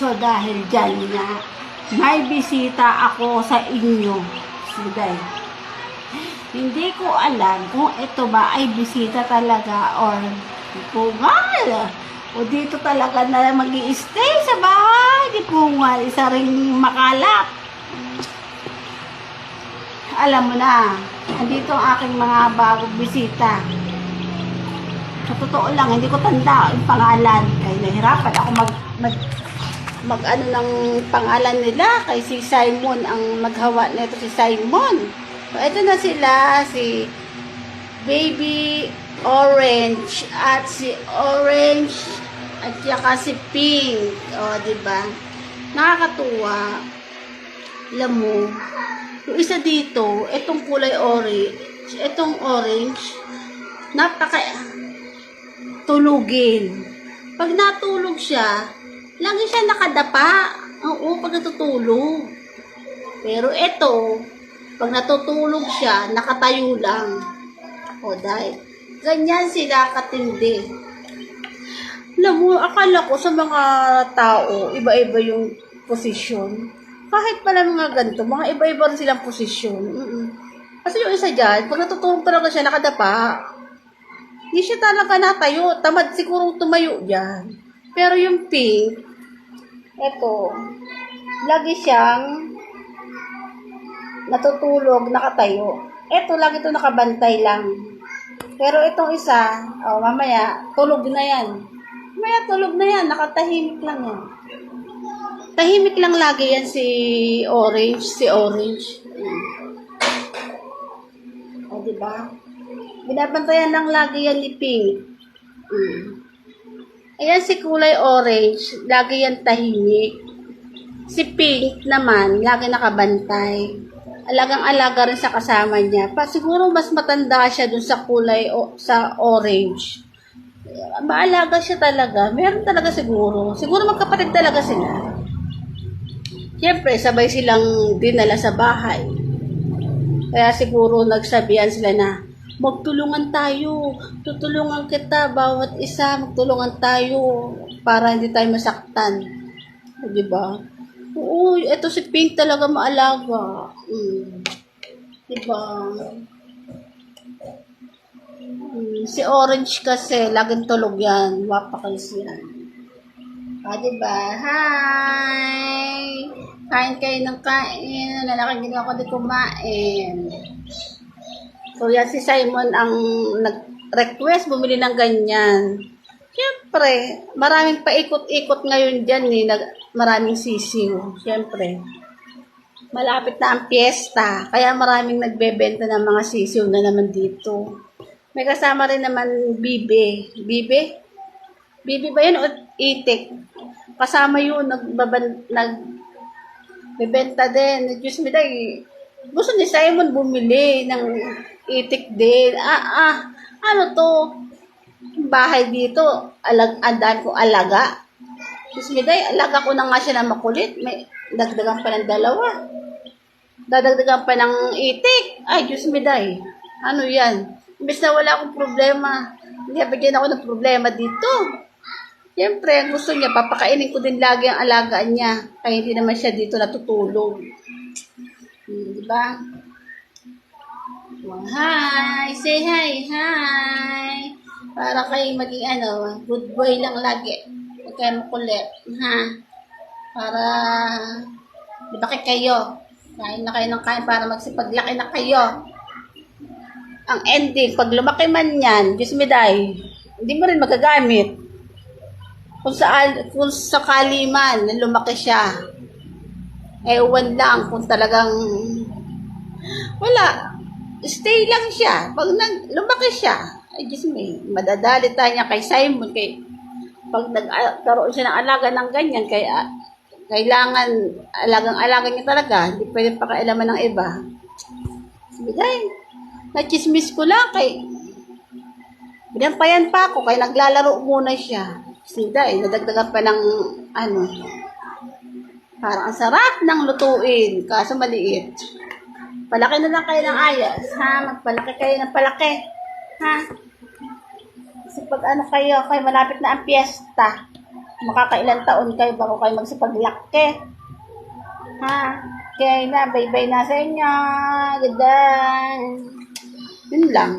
So dahil dyan nga, may bisita ako sa inyo. Suday. Hindi ko alam kung ito ba ay bisita talaga or pungal. O dito talaga na mag-i-stay sa bahay. Di pungal, isa ring makalap. Alam mo na, andito ang aking mga bagong bisita. Sa totoo lang, hindi ko tanda ang pangalan. Kaya nahirapan ako mag ano ng pangalan nila. Kay si Simon ang maghawa nito, si Simon. So, ito na sila, si Baby Orange at si Orange at saka si Pink. O, diba? Nakakatuwa. Alam mo, yung isa dito, itong kulay orange, itong orange, napaka tulugin. Pag natulog siya, lagi siya nakadapa. Oo, pag natutulog. Pero ito, pag natutulog siya, nakatayo lang. O, dahil ganyan sila katindi. Alam mo, akala ko sa mga tao, iba-iba yung posisyon. Kahit pala mga ganito, mga iba-iba rin silang posisyon. Kasi yung isa dyan, pag natutulog talaga siya, nakadapa. Hindi siya talaga natayo. Tamad siguro tumayo dyan. Pero yung Pink, eto, lagi siyang natutulog, nakatayo. Eto, lagi ito nakabantay lang. Pero itong isa, mamaya, tulog na yan. Mamaya, tulog na yan. Nakatahimik lang yan. Tahimik lang lagi yan si Orange. O, diba? Binabantayan lang lagi yan ni Pink. Ayan si kulay orange, lagi yan tahimik. Si Pink naman, lagi nakabantay. Alagang-alaga rin sa kasama niya. Siguro mas matanda siya dun sa kulay sa orange. Maalaga siya talaga. Meron talaga siguro. Siguro magkapatid talaga sila. Siyempre, sabay silang dinala sa bahay. Kaya siguro nagsabihan sila na, magtulungan tayo. Tutulungan kita, bawat isa, magtulungan tayo para hindi tayo masaktan. Diba? Oo, ito si Pink talaga maalaga. Diba? Si Orange kasi, laging tulog yan. Wapakals yan. Diba? Hi! Kain kayo ng kain. Lalaki din ako di kumain. So, yan si Simon ang nag-request bumili ng ganyan. Siyempre, maraming paikot-ikot ngayon dyan maraming sisiw. Siyempre, malapit na ang piyesta. Kaya maraming nagbebenta ng mga sisiw na naman dito. May kasama rin naman bibe. Bibe? Bibe ba yun o itik? Kasama yun, nagbebenta din. Diyos me day, gusto ni Simon bumili ng itik din. Ano to? Bahay dito, andahan ko alaga. Diyos me day, alaga ko na nga siya na makulit. May dagdagan pa ng dalawa. Dadagdagan pa ng itik. Ay, Diyos me day. Ano yan? Imbes na wala akong problema. Hindi bigyan ako ng problema dito. Siyempre, gusto niya, papakainin ko din lagi ang alagaan niya. Kaya hindi naman siya dito natutulog. Diba? Hi! Say hi! Hi! Para kayo maging good boy lang lagi. Huwag kayo makulit. Ha? Para, di ba kayo? Kain na kayo ng kain para magsipaglaki na kayo. Ang ending, pag lumaki man yan, Diyos me day, hindi mo rin magagamit. Kung sakali man, lumaki siya, ewan lang kung talagang, wala, stay lang siya. Pag lumaki siya, ay Diyos me, madadali tayo niya kay Simon, pag nagkaroon siya ng alaga ng ganyan, kaya kailangan, alaga niya talaga, hindi pwede pakailaman ng iba. Bigay. Nachismis ko lang binampayan pa ako kaya naglalaro muna siya. Sida nadagdagan pa ng parang ang sarap ng lutuin kaso maliit. Palaki na lang kayo ng ayas, ha? Magpalaki kayo ng palaki, ha? Kasi pag kayo malapit na ang piyesta, Makakailan taon kayo bago kayo magsipaglaki. Ha? Kaya na, bye-bye na sa inyo. Good day. Yun lang.